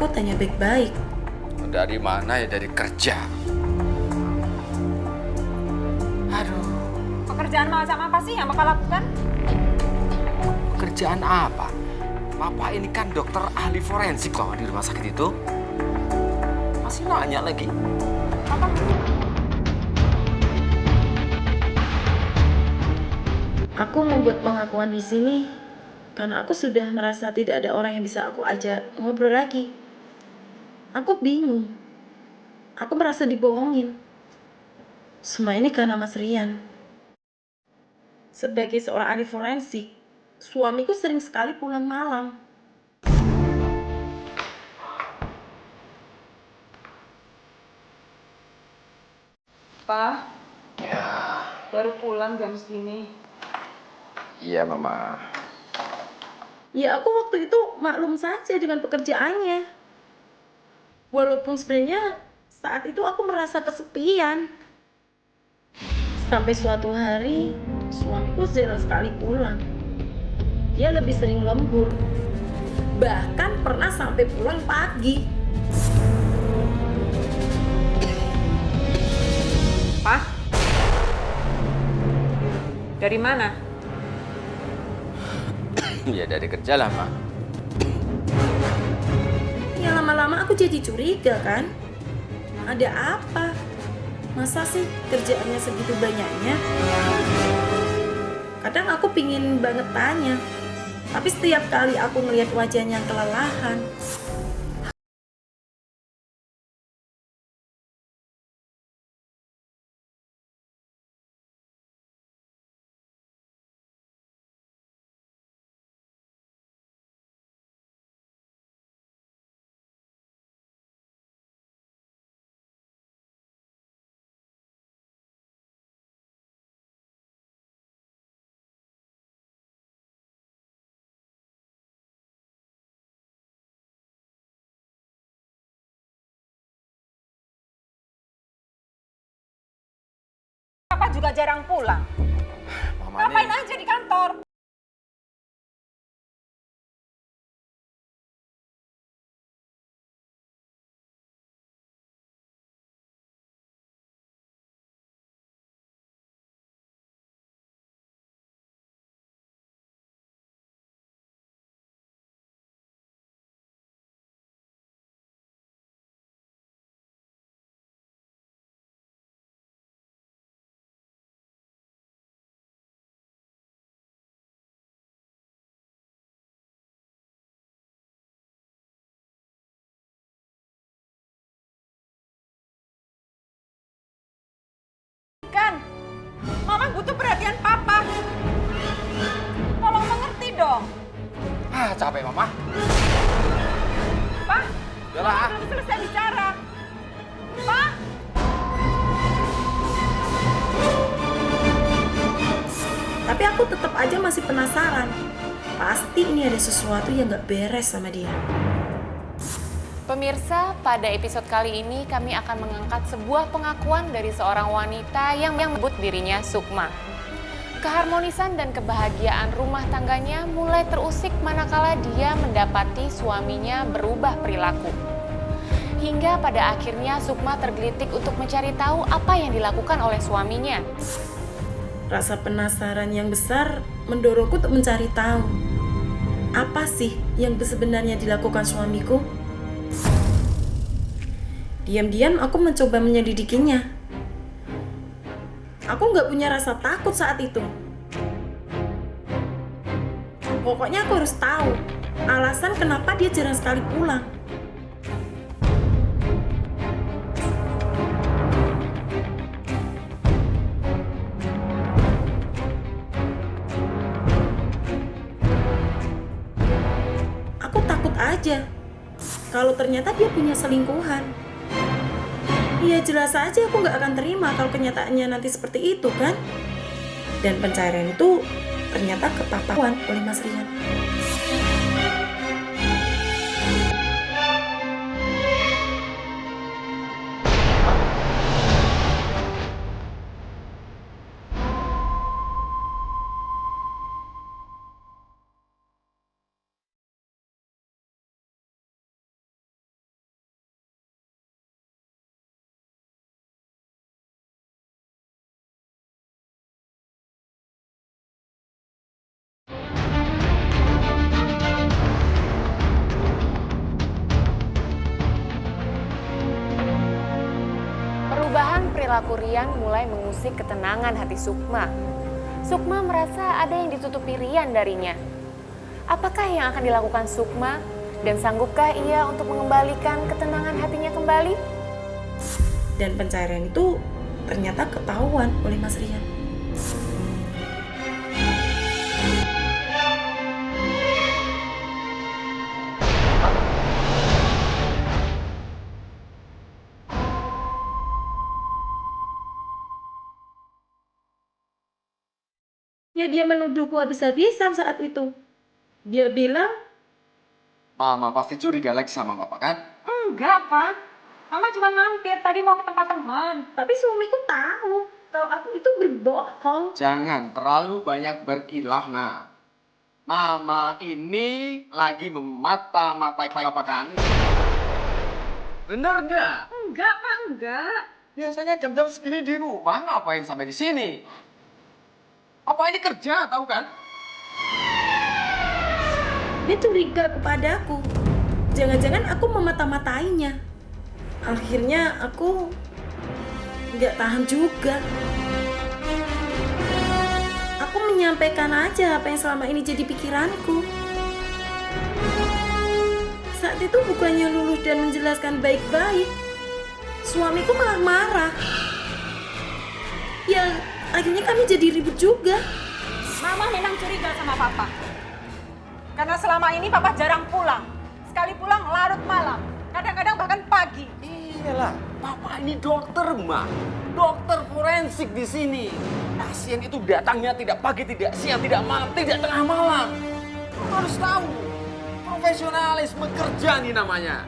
aku tanya baik-baik. Dari mana ya? Dari kerja. Aduh, Pekerjaan macam apa sih yang Bapak lakukan? pekerjaan apa? Papa ini kan dokter ahli forensik loh di rumah sakit itu. Masih nanya lagi. Bapak Aku membuat pengakuan di sini karena aku sudah merasa tidak ada orang yang bisa aku ajak ngobrol lagi. Aku bingung. Aku merasa dibohongin. Semua ini karena Mas Rian. Sebagai seorang ahli forensik, suamiku sering sekali pulang malam. Pak, Ya, baru pulang jam segini. iya Mama. Ya aku waktu itu maklum saja dengan pekerjaannya. Walaupun sebenarnya saat itu aku merasa kesepian. Sampai suatu hari, suamiku jarang sekali pulang. Dia lebih sering lembur. Bahkan pernah sampai pulang pagi. Pak? Dari mana? Ya dari kerja lah, Ma. Ya lama-lama aku jadi curiga kan. Ada apa? Masa sih kerjaannya segitu banyaknya? Kadang aku pingin banget tanya. Tapi setiap kali aku ngelihat wajahnya yang kelelahan, Bapak juga jarang pulang. Mama Ngapain nih. aja di kantor? Kan, Mama butuh perhatian Papa. Tolong mengerti dong. Ah, capek Mama. Pak, Udahlah. Mama belum selesai bicara. Pak, tapi aku tetap aja masih penasaran. Pasti ini ada sesuatu yang gak beres sama dia. Pemirsa, pada episode kali ini kami akan mengangkat sebuah pengakuan dari seorang wanita yang menyebut dirinya Sukma. Keharmonisan dan kebahagiaan rumah tangganya mulai terusik manakala dia mendapati suaminya berubah perilaku. Hingga pada akhirnya Sukma tergelitik untuk mencari tahu apa yang dilakukan oleh suaminya. Rasa penasaran yang besar mendorongku untuk mencari tahu. Apa sih yang sebenarnya dilakukan suamiku? Diam-diam aku mencoba menyelidikinya. Aku nggak punya rasa takut saat itu. Pokoknya aku harus tahu alasan kenapa dia jarang sekali pulang. Aku takut aja kalau ternyata dia punya selingkuhan. Ya jelas saja aku nggak akan terima kalau kenyataannya nanti seperti itu kan. Dan pencarian itu ternyata ketahuan oleh Mas Rian. perilaku Rian mulai mengusik ketenangan hati Sukma. Sukma merasa ada yang ditutupi Rian darinya. Apakah yang akan dilakukan Sukma? Dan sanggupkah ia untuk mengembalikan ketenangan hatinya kembali? Dan pencairan itu ternyata ketahuan oleh Mas Rian. Ya dia menuduhku habis-habisan saat itu. Dia bilang, Mama pasti curiga lagi sama Papa kan? Enggak, Pak. Mama cuma mampir tadi mau ke tempat teman. tapi suamiku tahu kalau aku itu berbohong. Jangan terlalu banyak berilah, nah. Mama ini lagi memata-matai Papa kan? Bener nggak? Enggak, Pak, enggak. Biasanya jam-jam segini di rumah, ngapain sampai di sini? Apa ini kerja, tahu kan? Dia curiga kepadaku. Jangan-jangan aku memata-matainya. Akhirnya aku nggak tahan juga. Aku menyampaikan aja apa yang selama ini jadi pikiranku. Saat itu bukannya luluh dan menjelaskan baik-baik, suamiku malah marah. Ya, akhirnya kami jadi ribut juga. Mama memang curiga sama Papa. Karena selama ini Papa jarang pulang. Sekali pulang larut malam. Kadang-kadang bahkan pagi. Iyalah, Papa ini dokter, Ma. Dokter forensik di sini. Pasien itu datangnya tidak pagi, tidak siang, tidak malam, tidak tengah malam. Kamu harus tahu, profesionalisme kerja nih namanya.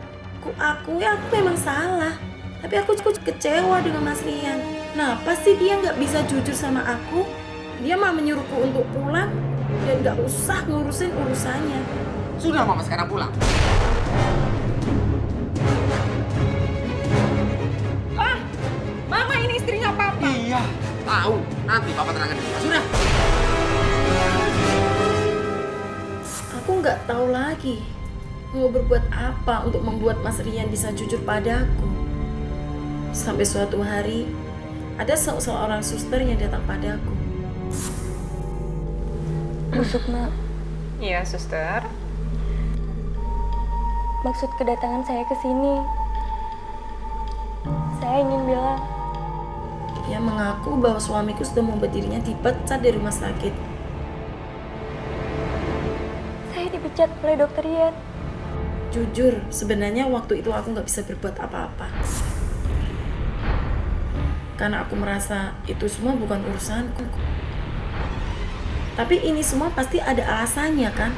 Aku memang salah. Tapi aku cukup kecewa dengan Mas Rian. Kenapa sih dia nggak bisa jujur sama aku? Dia malah menyuruhku untuk pulang dan nggak usah ngurusin urusannya. Sudah, Mama sekarang pulang. Ah, Mama ini istrinya Papa. Iya, tahu. Nanti Papa terangkan dulu. Sudah. Aku nggak tahu lagi mau berbuat apa untuk membuat Mas Rian bisa jujur padaku. Sampai suatu hari ada seorang suster yang datang padaku. Bu Sukma, Iya, suster. maksud kedatangan saya ke sini, saya ingin bilang, Dia mengaku bahwa suamiku sudah membuat dirinya dipecat dari rumah sakit. saya dipecat oleh dokter Rian. Jujur, sebenarnya waktu itu aku nggak bisa berbuat apa-apa. Karena aku merasa itu semua bukan urusanku. Tapi ini semua pasti ada alasannya kan?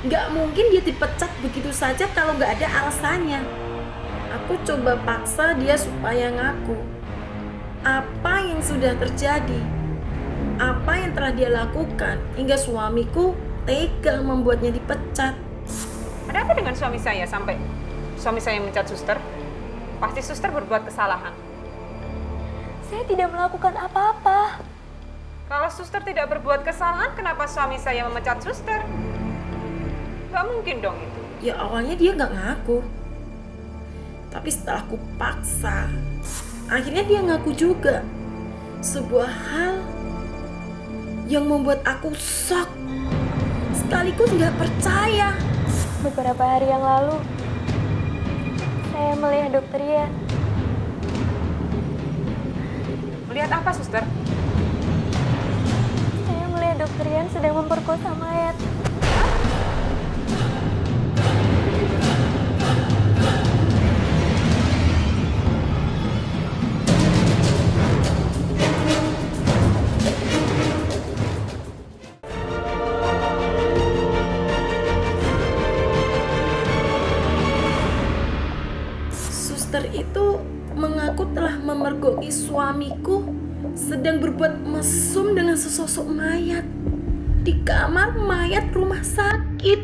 Nggak mungkin dia dipecat begitu saja kalau nggak ada alasannya. Aku coba paksa dia supaya ngaku. Apa yang sudah terjadi? Apa yang telah dia lakukan hingga suamiku tega membuatnya dipecat? Ada apa dengan suami saya sampai suami saya mencat suster? Pasti suster berbuat kesalahan. Saya tidak melakukan apa-apa. Kalau suster tidak berbuat kesalahan, kenapa suami saya memecat suster? Gak mungkin dong itu. Ya awalnya dia nggak ngaku. Tapi setelah aku paksa, akhirnya dia ngaku juga. Sebuah hal yang membuat aku shock, sekaligus nggak percaya. Beberapa hari yang lalu, saya melihat dokter Rian. Melihat apa, suster? Saya melihat dokter Rian sedang memperkosa mayat. Suster itu mengaku telah memergoki suamiku sedang berbuat mesum dengan sesosok mayat di kamar mayat rumah sakit.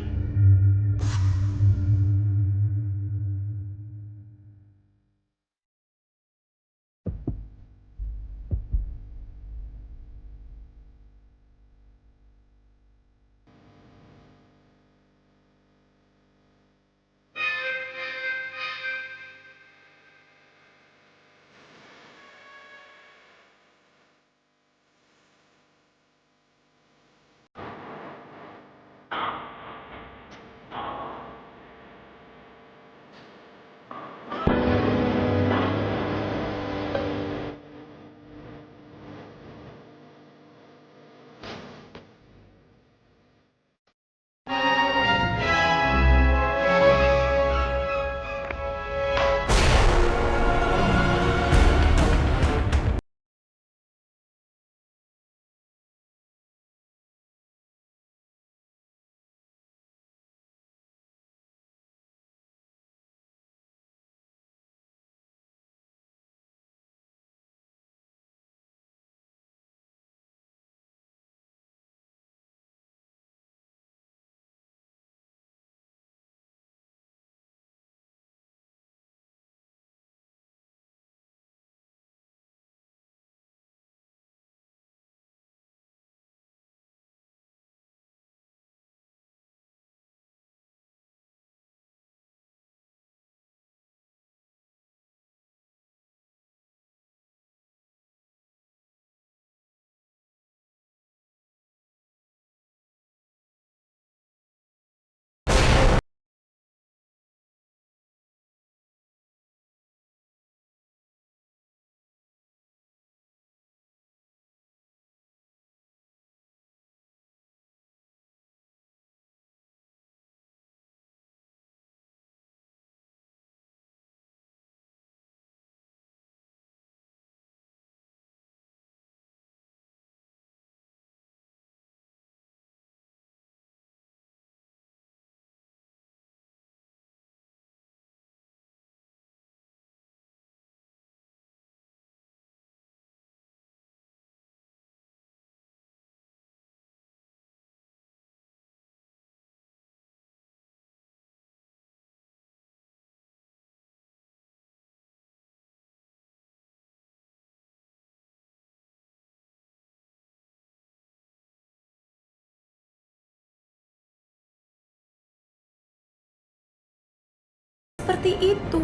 seperti itu.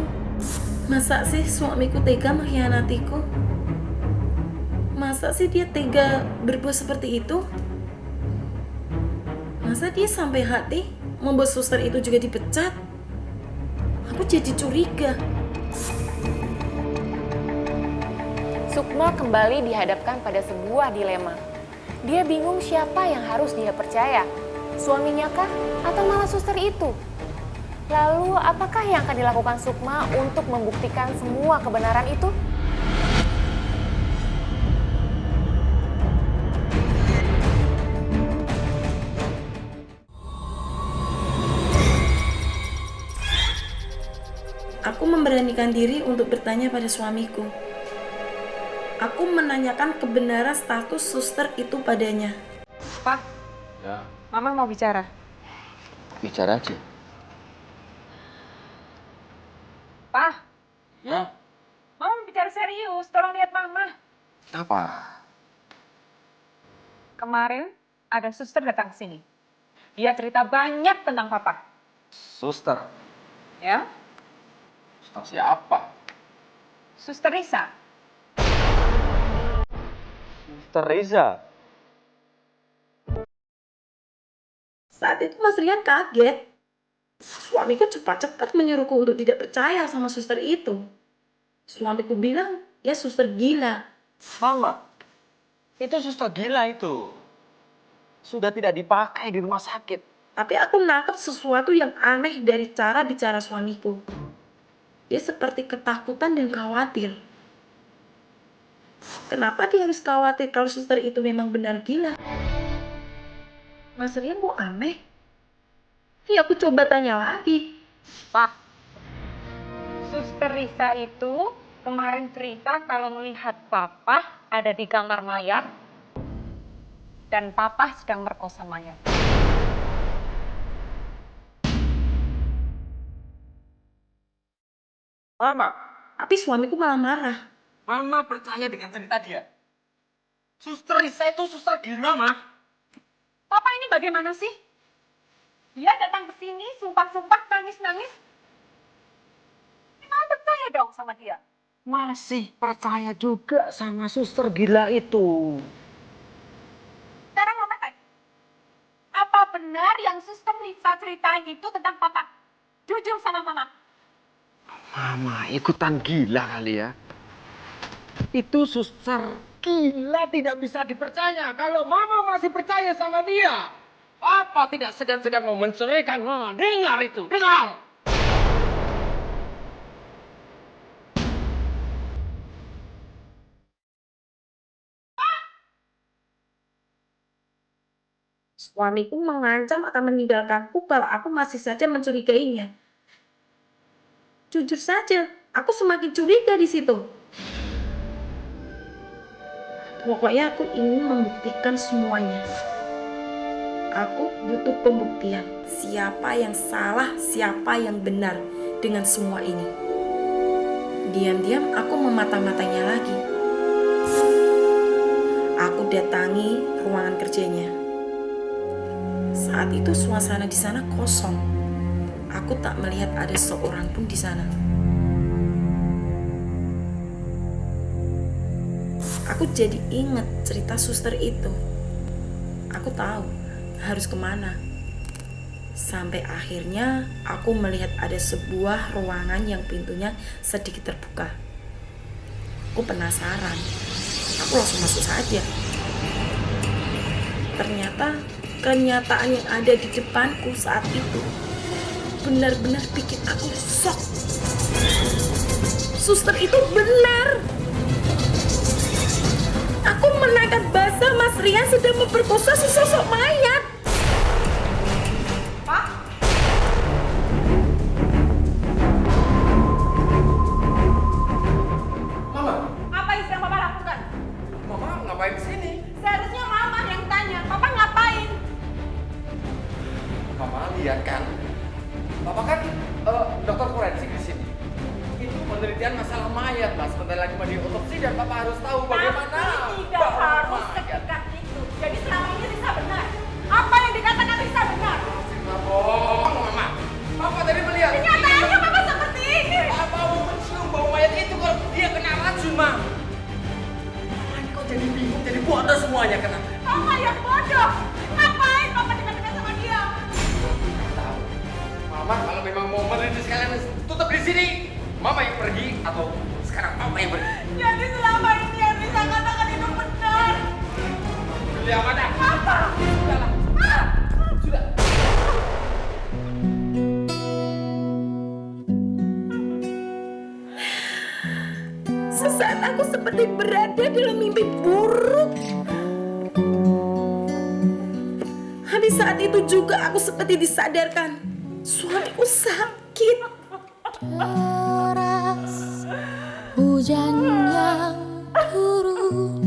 Masa sih suamiku tega mengkhianatiku? Masa sih dia tega berbuat seperti itu? Masa dia sampai hati membuat suster itu juga dipecat? Aku jadi curiga. Sukma kembali dihadapkan pada sebuah dilema. Dia bingung siapa yang harus dia percaya, suaminya kah atau malah suster itu? Lalu apakah yang akan dilakukan Sukma untuk membuktikan semua kebenaran itu? Aku memberanikan diri untuk bertanya pada suamiku. Aku menanyakan kebenaran status suster itu padanya. Pak, Ya, Mama mau bicara. bicara aja. Pak, Ya, Mama mau bicara serius. Tolong lihat Mama. apa? Kemarin ada suster datang ke sini. Dia cerita banyak tentang Papa. Suster. Ya, Suster siapa? Suster Risa. Suster Riza. Saat itu Mas Rian kaget. Suamiku cepat-cepat menyuruhku untuk tidak percaya sama suster itu. Suamiku bilang, ya suster gila. Mama, itu suster gila itu. Sudah tidak dipakai di rumah sakit. Tapi aku nangkep sesuatu yang aneh dari cara bicara suamiku. Dia seperti ketakutan dan khawatir. Kenapa dia harus khawatir kalau suster itu memang benar gila? Mas Rian kok aneh? Ya aku coba tanya lagi. Pak, Suster Risa itu kemarin cerita kalau melihat Papa ada di kamar mayat dan Papa sedang merkosa mayat. Mama, Tapi suamiku malah marah. Mama percaya dengan cerita dia. Suster Risa itu suster gila, Ma. Papa ini bagaimana sih? Dia datang ke sini, sumpah-sumpah, nangis-nangis. Mama percaya dong sama dia. Masih percaya juga sama suster gila itu. Sekarang Mama tanya, apa benar yang Suster Risa ceritain itu tentang Papa? Jujur sama Mama. Mama ikutan gila kali ya. Itu suster gila tidak bisa dipercaya. Kalau Mama masih percaya sama dia, Papa tidak segan-segan mau menceraikan Mama. Dengar itu, dengar. Suamiku mengancam akan meninggalkanku kalau aku masih saja mencurigainya. Jujur saja, aku semakin curiga di situ. Pokoknya aku ingin membuktikan semuanya. Aku butuh pembuktian. Siapa yang salah, siapa yang benar dengan semua ini. Diam-diam aku memata-matanya lagi. Aku datangi ruangan kerjanya. Saat itu suasana di sana kosong. Aku tak melihat ada seorang pun di sana. Aku jadi ingat cerita suster itu. Aku tahu harus kemana. Sampai akhirnya aku melihat ada sebuah ruangan yang pintunya sedikit terbuka. Aku penasaran. Aku langsung masuk saja. Ternyata kenyataan yang ada di depanku saat itu benar-benar bikin aku shock. Suster itu benar. Aku menangkap basah Mas Rian sedang memperkosa sesosok mayat. Pak? Mama, Apa yang sedang Papa lakukan? Mama ngapain di sini? Seharusnya Mama yang tanya, Papa ngapain? Mama lihat kan, Papa kan dokter forensik di sini. Itu penelitian masalah mayat, Mas. Sebentar lagi mau diotopsi dan Papa harus tahu bagaimana. Tapi tidak harus sedekat itu. Jadi selama ini Risa benar. Apa yang dikatakan Risa benar? Nggak bohong, Mama. Papa tadi melihat. Kenyataannya Papa seperti Mama yang pergi atau sekarang Papa yang pergi? Jadi selama ini yang bisa katakan itu benar. Julia mana? Papa! Sudahlah. Sudah. Sesaat aku seperti berada dalam mimpi buruk. Habis saat itu juga aku seperti disadarkan suamiku sakit. Deras hujan yang turun,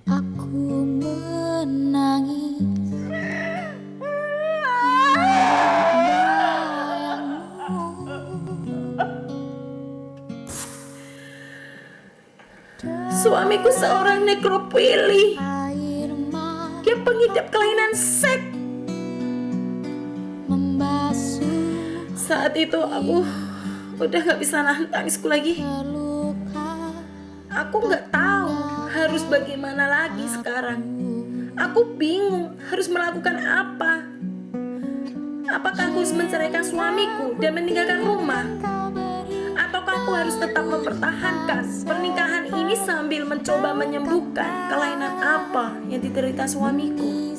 aku menangis. Suamiku seorang nekropili. Air mata Dia pengidap kelainan seks. membasuh Saat itu aku udah gak bisa nahan tangisku lagi. terluka. Aku gak tahu harus bagaimana lagi sekarang. Aku bingung harus melakukan apa. Apakah aku harus menceraikan suamiku dan meninggalkan rumah? Ataukah aku harus tetap mempertahankan pernikahan ini sambil mencoba menyembuhkan kelainan apa yang diderita suamiku?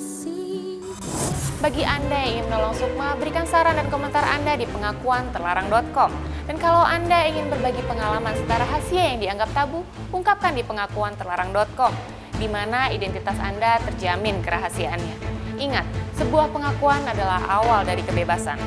Bagi Anda yang ingin menolong Sukma, berikan saran dan komentar Anda di pengakuanterlarang.com. Dan kalau Anda ingin berbagi pengalaman serta rahasia yang dianggap tabu, ungkapkan di pengakuanterlarang.com, di mana identitas Anda terjamin kerahasiaannya. Ingat, sebuah pengakuan adalah awal dari kebebasan.